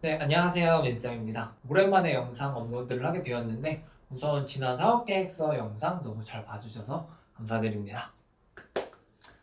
네, 안녕하세요. 민쌤입니다. 오랜만에 영상 업로드를 하게 되었는데 우선 지난 사업계획서 영상 너무 잘 봐주셔서 감사드립니다.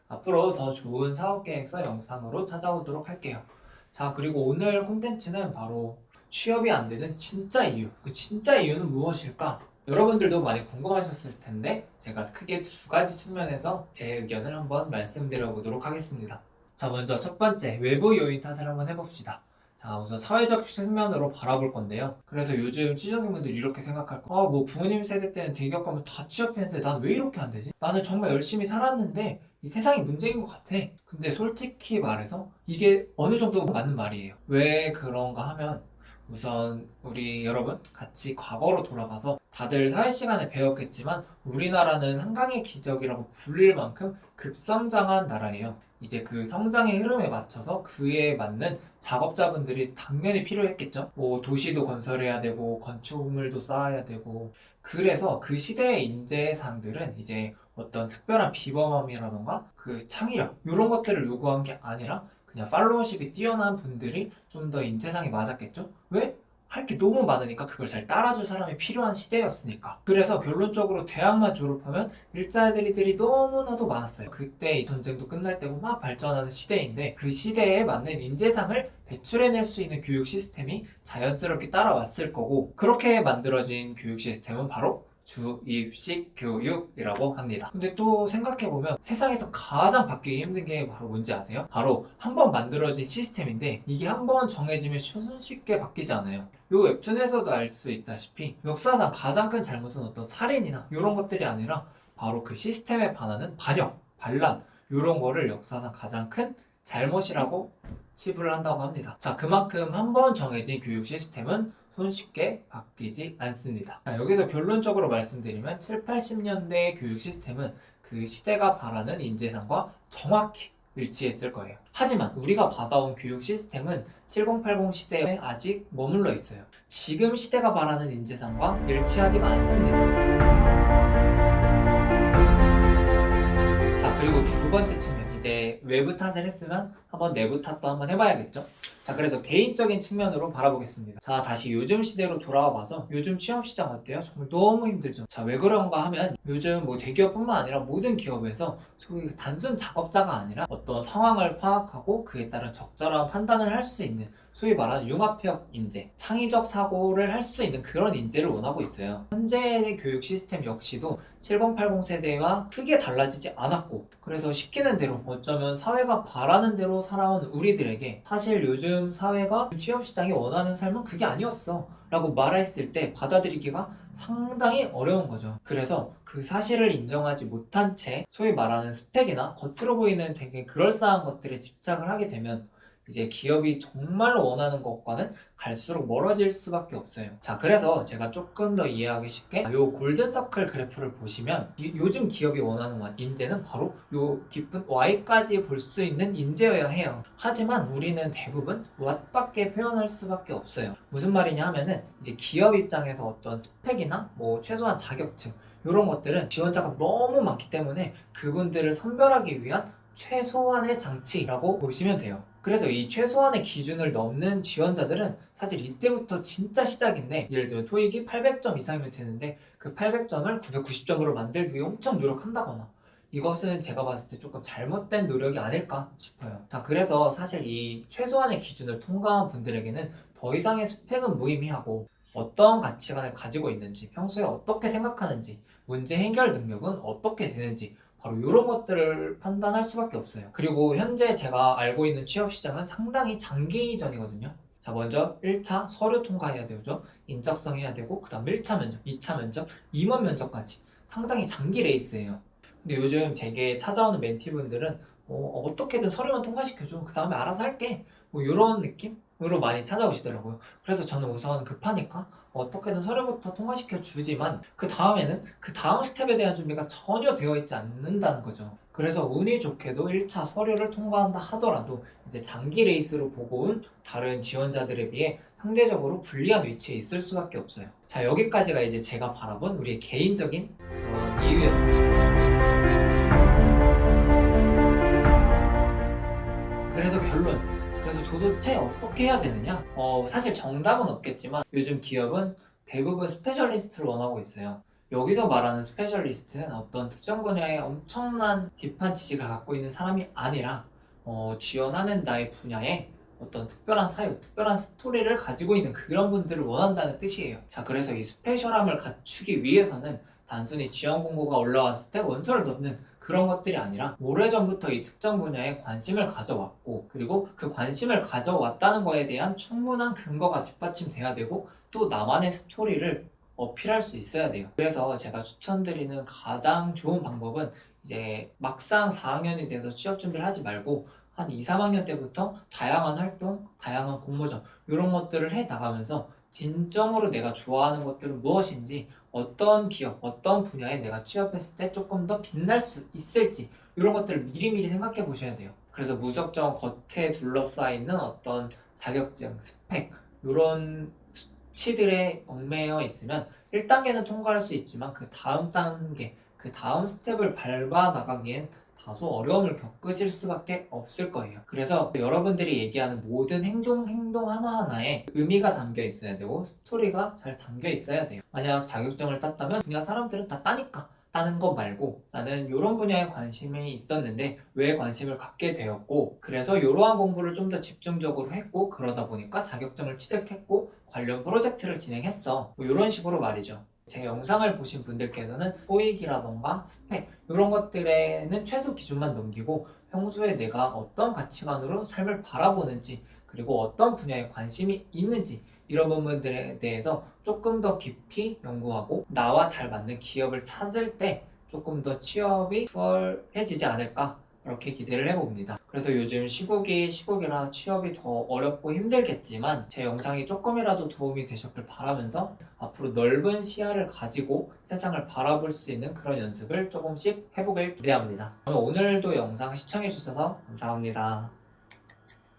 앞으로 더 좋은 사업계획서 영상으로 찾아오도록 할게요. 자, 그리고 오늘 콘텐츠는 바로 취업이 안 되는 진짜 이유. 그 진짜 이유는 무엇일까? 여러분들도 많이 궁금하셨을 텐데 제가 크게 두 가지 측면에서 제 의견을 한번 말씀드려 보도록 하겠습니다. 자, 먼저 첫 번째, 외부 요인 탓을 한번 해봅시다. 자, 우선 사회적 측면으로 바라볼 건데요. 그래서 요즘 취준생분들이 이렇게 생각할 거. 뭐 부모님 세대 때는 대기업 가면 다 취업했는데 난 왜 이렇게 안 되지? 나는 정말 열심히 살았는데 이 세상이 문제인 것 같아. 근데 솔직히 말해서 이게 어느 정도 맞는 말이에요. 왜 그런가 하면 우선 우리 여러분 같이 과거로 돌아가서 다들 사회 시간에 배웠겠지만 우리나라는 한강의 기적이라고 불릴 만큼 급성장한 나라예요. 이제 그 성장의 흐름에 맞춰서 그에 맞는 작업자분들이 당연히 필요했겠죠. 뭐 도시도 건설해야 되고 건축물도 쌓아야 되고 그래서 그 시대의 인재상들은 이제 어떤 특별한 비범함이라던가 그 창의력 이런 것들을 요구한 게 아니라 그냥 팔로워십이 뛰어난 분들이 좀 더 인재상에 맞았겠죠? 왜? 할 게 너무 많으니까 그걸 잘 따라줄 사람이 필요한 시대였으니까. 그래서 결론적으로 대학만 졸업하면 일자리들이 너무나도 많았어요. 그때 이 전쟁도 끝날 때고 막 발전하는 시대인데 그 시대에 맞는 인재상을 배출해낼 수 있는 교육 시스템이 자연스럽게 따라왔을 거고 그렇게 만들어진 교육 시스템은 바로 주입식 교육이라고 합니다. 근데 또 생각해보면 세상에서 가장 바뀌기 힘든 게 바로 뭔지 아세요? 바로 한 번 만들어진 시스템인데 이게 한 번 정해지면 손쉽게 바뀌지 않아요. 요 웹툰에서도 알 수 있다시피 역사상 가장 큰 잘못은 어떤 살인이나 이런 것들이 아니라 바로 그 시스템에 반하는 반역, 반란 이런 거를 역사상 가장 큰 잘못이라고 치부를 한다고 합니다. 자, 그만큼 한 번 정해진 교육 시스템은 손쉽게 바뀌지 않습니다. 자, 여기서 결론적으로 말씀드리면 7, 80년대 교육 시스템은 그 시대가 바라는 인재상과 정확히 일치했을 거예요. 하지만 우리가 받아온 교육 시스템은 7080 시대에 아직 머물러 있어요. 지금 시대가 바라는 인재상과 일치하지가 않습니다. 자, 그리고 두 번째 측면. 이제 외부 탓을 했으면 한번 내부 탓도 한번 해봐야겠죠? 자, 그래서 개인적인 측면으로 바라보겠습니다. 자, 다시 요즘 시대로 돌아와 봐서 요즘 취업시장 어때요? 정말 너무 힘들죠? 자, 왜 그런가 하면 요즘 뭐 대기업뿐만 아니라 모든 기업에서 소위 단순 작업자가 아니라 어떤 상황을 파악하고 그에 따른 적절한 판단을 할 수 있는 소위 말하는 융합형 인재, 창의적 사고를 할 수 있는 그런 인재를 원하고 있어요. 현재의 교육 시스템 역시도 7080 세대와 크게 달라지지 않았고 그래서 시키는 대로 어쩌면 사회가 바라는 대로 살아온 우리들에게 사실 요즘 사회가 취업시장이 원하는 삶은 그게 아니었어 라고 말했을 때 받아들이기가 상당히 어려운 거죠. 그래서 그 사실을 인정하지 못한 채 소위 말하는 스펙이나 겉으로 보이는 되게 그럴싸한 것들에 집착을 하게 되면 이제 기업이 정말로 원하는 것과는 갈수록 멀어질 수밖에 없어요. 자, 그래서 제가 조금 더 이해하기 쉽게 요 골든서클 그래프를 보시면 요즘 기업이 원하는 인재는 바로 요 깊은 Y까지 볼 수 있는 인재여야 해요. 하지만 우리는 대부분 W밖에 표현할 수밖에 없어요. 무슨 말이냐 하면은 이제 기업 입장에서 어떤 스펙이나 뭐 최소한 자격증 이런 것들은 지원자가 너무 많기 때문에 그분들을 선별하기 위한 최소한의 장치라고 보시면 돼요. 그래서 이 최소한의 기준을 넘는 지원자들은 사실 이때부터 진짜 시작인데 예를 들어 토익이 800점 이상이면 되는데 그 800점을 990점으로 만들기 위해 엄청 노력한다거나 이것은 제가 봤을 때 조금 잘못된 노력이 아닐까 싶어요. 자, 그래서 사실 이 최소한의 기준을 통과한 분들에게는 더 이상의 스펙은 무의미하고 어떤 가치관을 가지고 있는지, 평소에 어떻게 생각하는지, 문제 해결 능력은 어떻게 되는지 바로 이런 것들을 판단할 수밖에 없어요. 그리고 현재 제가 알고 있는 취업시장은 상당히 장기전이거든요. 자, 먼저 1차 서류 통과해야 되죠. 인적성 해야 되고 그 다음 1차 면접, 2차 면접, 임원 면접까지 상당히 장기 레이스예요. 근데 요즘 제게 찾아오는 멘티분들은 어떻게든 서류만 통과시켜줘. 그 다음에 알아서 할게. 뭐 이런 느낌으로 많이 찾아오시더라고요. 그래서 저는 우선 급하니까 어떻게든 서류부터 통과시켜 주지만 그 다음에는 그 다음 스텝에 대한 준비가 전혀 되어 있지 않는다는 거죠. 그래서 운이 좋게도 1차 서류를 통과한다 하더라도 이제 장기 레이스로 보고 온 다른 지원자들에 비해 상대적으로 불리한 위치에 있을 수밖에 없어요. 자, 여기까지가 이제 제가 바라본 우리의 개인적인 그런 이유였습니다. 그래서 결론. 그래서 도대체 어떻게 해야 되느냐? 사실 정답은 없겠지만 요즘 기업은 대부분 스페셜리스트를 원하고 있어요. 여기서 말하는 스페셜리스트는 어떤 특정 분야에 엄청난 딥한 지식을 갖고 있는 사람이 아니라 지원하는 나의 분야에 어떤 특별한 사유, 특별한 스토리를 가지고 있는 그런 분들을 원한다는 뜻이에요. 자, 그래서 이 스페셜함을 갖추기 위해서는 단순히 지원 공고가 올라왔을 때 원서를 넣는 그런 것들이 아니라 오래전부터 이 특정 분야에 관심을 가져왔고, 그리고 그 관심을 가져왔다는 거에 대한 충분한 근거가 뒷받침돼야 되고, 또 나만의 스토리를 어필할 수 있어야 돼요. 그래서 제가 추천드리는 가장 좋은 방법은 이제 막상 4학년이 돼서 취업 준비를 하지 말고 한 2, 3학년 때부터 다양한 활동, 다양한 공모전 이런 것들을 해 나가면서 진정으로 내가 좋아하는 것들은 무엇인지, 어떤 기업, 어떤 분야에 내가 취업했을 때 조금 더 빛날 수 있을지 이런 것들을 미리미리 생각해 보셔야 돼요. 그래서 무작정 겉에 둘러싸이는 어떤 자격증, 스펙 이런 수치들에 얽매여 있으면 1단계는 통과할 수 있지만 그 다음 단계, 그 다음 스텝을 밟아 나가기엔 다소 어려움을 겪으실 수밖에 없을 거예요. 그래서 여러분들이 얘기하는 모든 행동 하나하나에 의미가 담겨 있어야 되고 스토리가 잘 담겨 있어야 돼요. 만약 자격증을 땄다면 분야 사람들은 다 따니까 따는 것 말고, 나는 이런 분야에 관심이 있었는데 왜 관심을 갖게 되었고, 그래서 이러한 공부를 좀 더 집중적으로 했고, 그러다 보니까 자격증을 취득했고 관련 프로젝트를 진행했어, 뭐 이런 식으로 말이죠. 제 영상을 보신 분들께서는 토익이라던가 스펙 이런 것들에는 최소 기준만 넘기고 평소에 내가 어떤 가치관으로 삶을 바라보는지, 그리고 어떤 분야에 관심이 있는지 이런 부분들에 대해서 조금 더 깊이 연구하고 나와 잘 맞는 기업을 찾을 때 조금 더 취업이 수월해지지 않을까, 이렇게 기대를 해봅니다. 그래서 요즘 시국이라 취업이 더 어렵고 힘들겠지만 제 영상이 조금이라도 도움이 되셨길 바라면서 앞으로 넓은 시야를 가지고 세상을 바라볼 수 있는 그런 연습을 조금씩 해보길 기대합니다. 오늘도 영상 시청해주셔서 감사합니다.